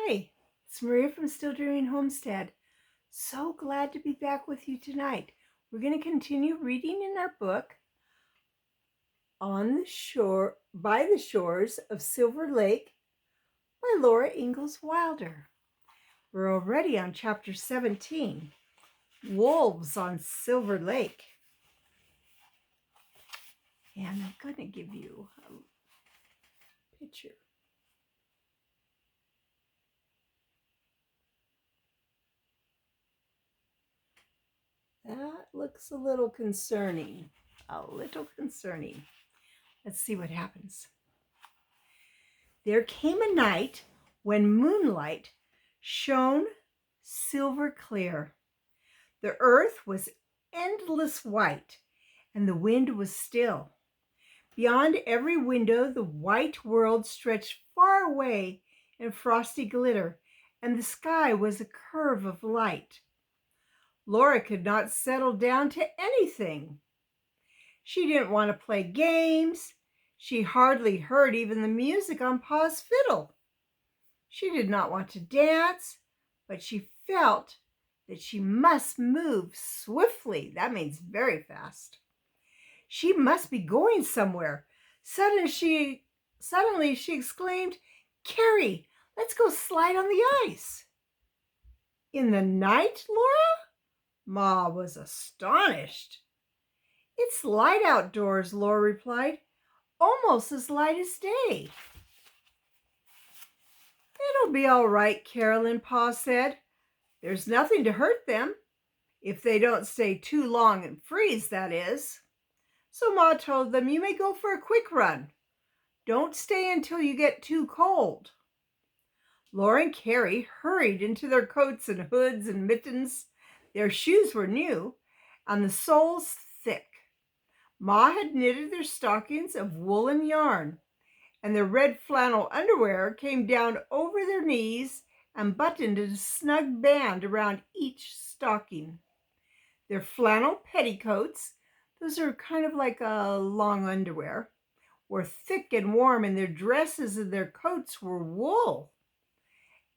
Hi, it's Maria from Still Dreaming Homestead. So glad to be back with you tonight. We're going to continue reading in our book, By the Shores of Silver Lake by Laura Ingalls Wilder. We're already on chapter 17, Wolves on Silver Lake. And I'm going to give you a picture. That looks a little concerning. Let's see what happens. There came a night when moonlight shone silver clear. The earth was endless white, and the wind was still. Beyond every window, the white world stretched far away in frosty glitter, and the sky was a curve of light. Laura could not settle down to anything. She didn't want to play games. She hardly heard even the music on Pa's fiddle. She did not want to dance, but she felt that she must move swiftly. That means very fast. She must be going somewhere. Suddenly she exclaimed, "Carrie, let's go slide on the ice." "In the night, Laura?" Ma was astonished. "It's light outdoors," Laura replied, "almost as light as day." "It'll be all right, Carolyn," Pa said. "There's nothing to hurt them, if they don't stay too long and freeze, that is." So Ma told them, "You may go for a quick run. Don't stay until you get too cold." Laura and Carrie hurried into their coats and hoods and mittens. Their shoes were new and the soles thick. Ma had knitted their stockings of woolen yarn, and their red flannel underwear came down over their knees and buttoned in a snug band around each stocking. Their flannel petticoats, those are kind of like a long underwear, were thick and warm, and their dresses and their coats were wool.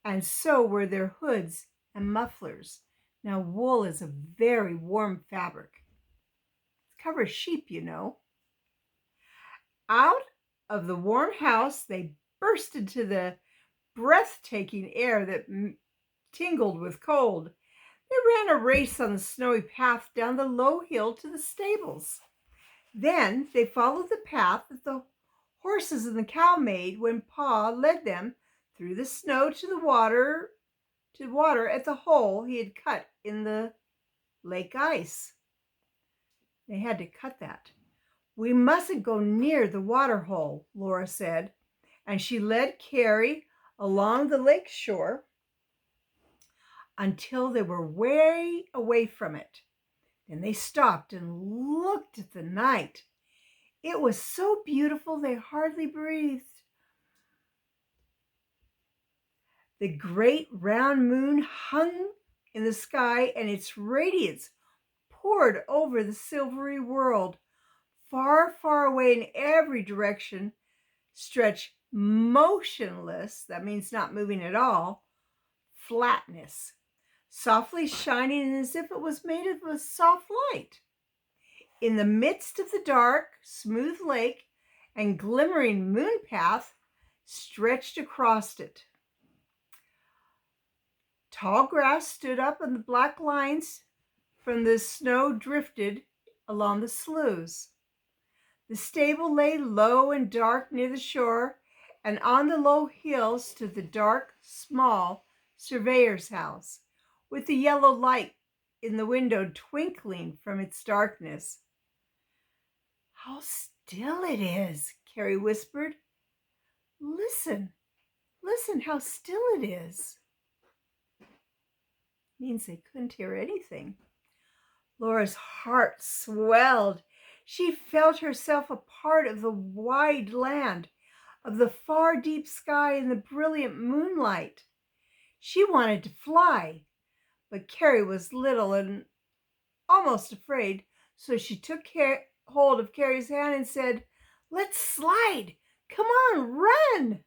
And so were their hoods and mufflers. Now, wool is a very warm fabric. It covers sheep, you know. Out of the warm house, they burst into the breathtaking air that tingled with cold. They ran a race on the snowy path down the low hill to the stables. Then they followed the path that the horses and the cow made when Pa led them through the snow to water at the hole he had cut in the lake ice. They had to cut that. "We mustn't go near the water hole," Laura said, and she led Carrie along the lake shore until they were way away from it. Then they stopped and looked at the night. It was so beautiful they hardly breathed. The great round moon hung in the sky, and its radiance poured over the silvery world. Far, far away in every direction stretched motionless, that means not moving at all, flatness, softly shining as if it was made of a soft light. In the midst of the dark, smooth lake and glimmering moon path stretched across it. Tall grass stood up, and the black lines from the snow drifted along the sloughs. The stable lay low and dark near the shore, and on the low hill stood the dark, small surveyor's house, with the yellow light in the window twinkling from its darkness. "How still it is," Carrie whispered. Listen how still it is." Means they couldn't hear anything. Laura's heart swelled. She felt herself a part of the wide land, of the far deep sky and the brilliant moonlight. She wanted to fly, but Carrie was little and almost afraid, so she took hold of Carrie's hand and said, "Let's slide. Come on, run."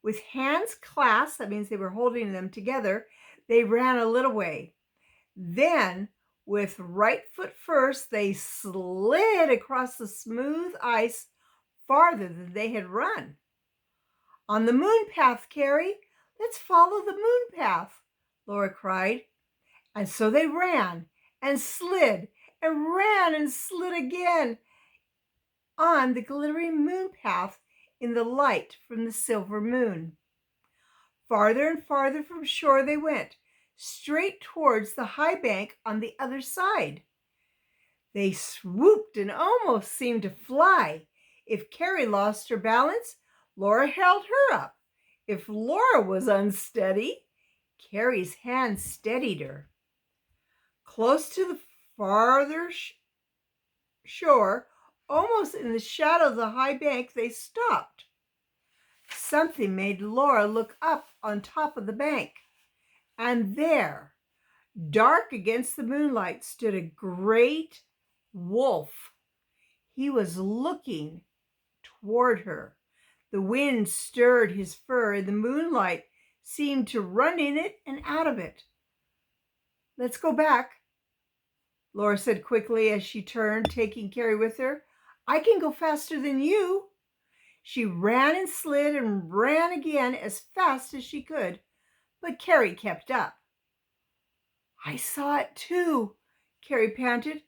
With hands clasped, that means they were holding them together, they ran a little way. Then, with right foot first, they slid across the smooth ice farther than they had run. On the moon path, Carrie. Let's follow the moon path, Laura cried. And so they ran and slid and ran and slid again on the glittering moon path in the light from the silver moon. Farther and farther from shore they went, straight towards the high bank on the other side. They swooped and almost seemed to fly. If Carrie lost her balance, Laura held her up. If Laura was unsteady, Carrie's hand steadied her. Close to the farther shore, almost in the shadow of the high bank, they stopped. Something made Laura look up on top of the bank. And there, dark against the moonlight, stood a great wolf. He was looking toward her. The wind stirred his fur, and the moonlight seemed to run in it and out of it. Let's go back, Laura said quickly as she turned, taking Carrie with her. I can go faster than you. She ran and slid and ran again as fast as she could, but Carrie kept up. I saw it too, Carrie panted.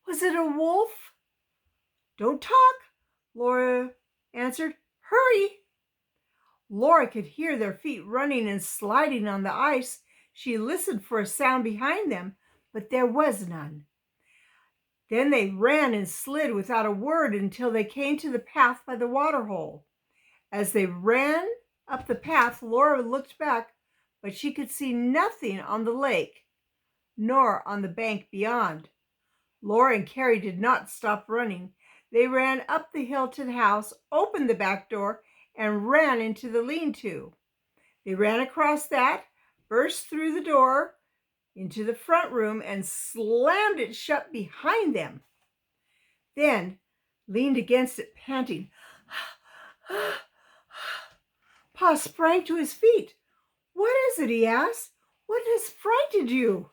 Was it a wolf? Don't talk, Laura answered. Hurry! Laura could hear their feet running and sliding on the ice. She listened for a sound behind them, but there was none. Then they ran and slid without a word until they came to the path by the waterhole. As they ran up the path, Laura looked back, but she could see nothing on the lake, nor on the bank beyond. Laura and Carrie did not stop running. They ran up the hill to the house, opened the back door, and ran into the lean-to. They ran across that, burst through the door into the front room, and slammed it shut behind them. Then leaned against it, panting. Pa sprang to his feet. What is it? He asked. What has frightened you?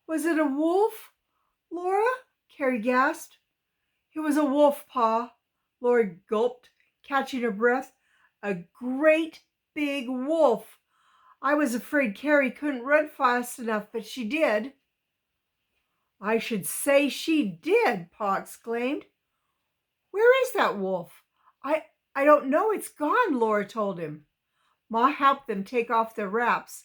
Was it a wolf, Laura? Carrie gasped. It was a wolf, Pa, Laura gulped, catching her breath. A great big wolf. I was afraid Carrie couldn't run fast enough, but she did. I should say she did, Pa exclaimed. Where is that wolf? I don't know. It's gone, Laura told him. Ma helped them take off their wraps.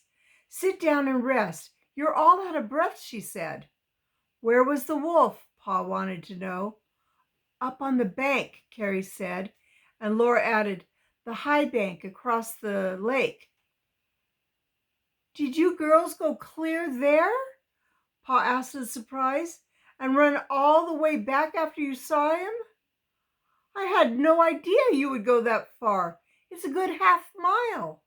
Sit down and rest. You're all out of breath, she said. Where was the wolf? Pa wanted to know. Up on the bank, Carrie said, and Laura added, the high bank across the lake. Did you girls go clear there? Pa asked in surprise, and run all the way back after you saw him? I had no idea you would go that far. It's a good half-mile.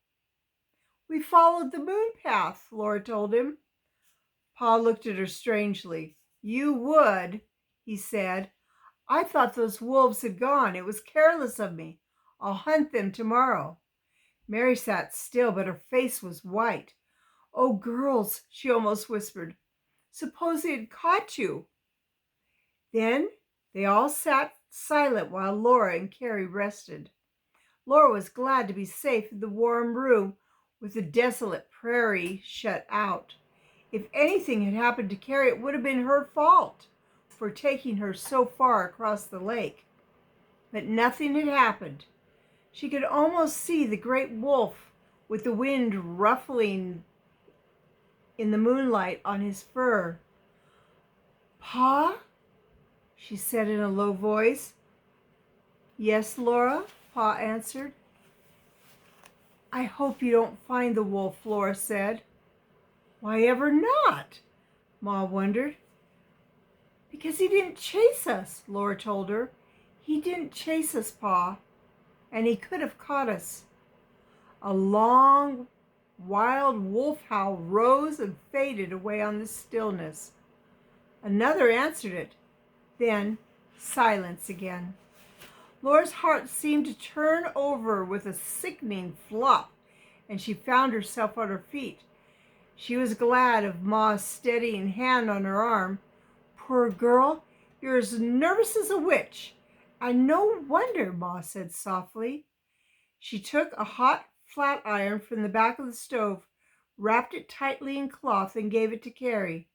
We followed the moon path, Laura told him. Pa looked at her strangely. You would, he said. I thought those wolves had gone. It was careless of me. I'll hunt them tomorrow. Mary sat still, but her face was white. Oh, girls, she almost whispered. Suppose they had caught you. Then they all sat silent while Laura and Carrie rested. Laura was glad to be safe in the warm room with the desolate prairie shut out. If anything had happened to Carrie, it would have been her fault for taking her so far across the lake. But nothing had happened. She could almost see the great wolf with the wind ruffling in the moonlight on his fur. Pa? She said in a low voice. Yes, Laura, Pa answered. I hope you don't find the wolf, Laura said. Why ever not? Ma wondered. Because he didn't chase us, Laura told her. He didn't chase us, Pa, and he could have caught us. A long, wild wolf howl rose and faded away on the stillness. Another answered it. Then silence again. Laura's heart seemed to turn over with a sickening flop, and she found herself on her feet. She was glad of Ma's steadying hand on her arm. Poor girl, you're as nervous as a witch. And no wonder, Ma said softly. She took a hot flat iron from the back of the stove, wrapped it tightly in cloth, and gave it to Carrie.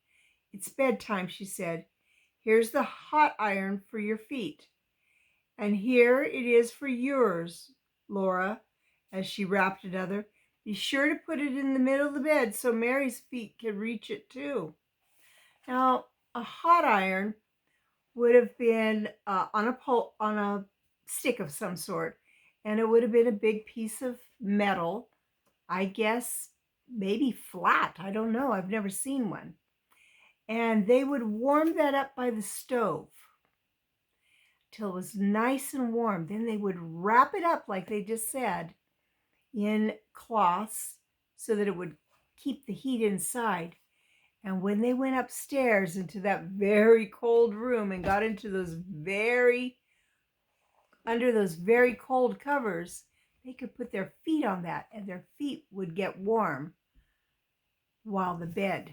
It's bedtime, she said. Here's the hot iron for your feet. And here it is for yours, Laura, as she wrapped another. Be sure to put it in the middle of the bed so Mary's feet can reach it too. Now, a hot iron would have been on a stick of some sort, and it would have been a big piece of metal, I guess maybe flat. I don't know. I've never seen one. And they would warm that up by the stove till it was nice and warm. Then they would wrap it up, like they just said, in cloths so that it would keep the heat inside. And when they went upstairs into that very cold room and got into under those very cold covers, they could put their feet on that and their feet would get warm while the bed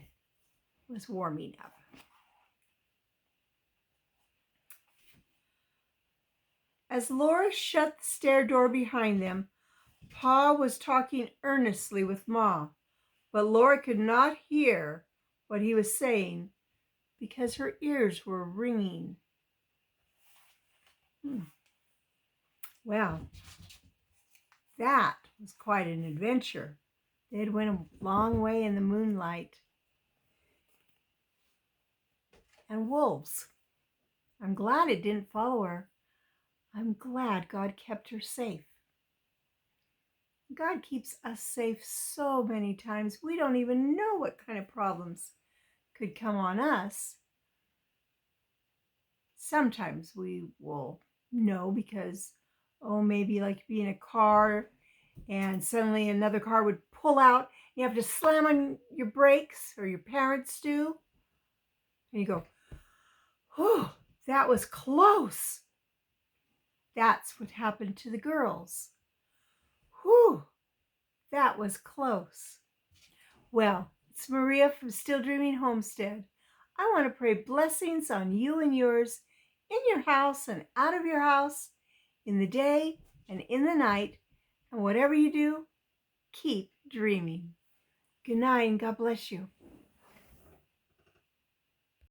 was warming up. As Laura shut the stair door behind them, Pa was talking earnestly with Ma, but Laura could not hear what he was saying because her ears were ringing. Well, that was quite an adventure. They had went a long way in the moonlight. And wolves. I'm glad it didn't follow her. I'm glad God kept her safe. God keeps us safe so many times. We don't even know what kind of problems could come on us. Sometimes we will know because, maybe like be in a car and suddenly another car would pull out. You have to slam on your brakes, or your parents do. And you go, "Oh, that was close." That's what happened to the girls. Whew, that was close. Well, it's Maria from Still Dreaming Homestead. I want to pray blessings on you and yours, in your house and out of your house, in the day and in the night. And whatever you do, keep dreaming. Good night and God bless you.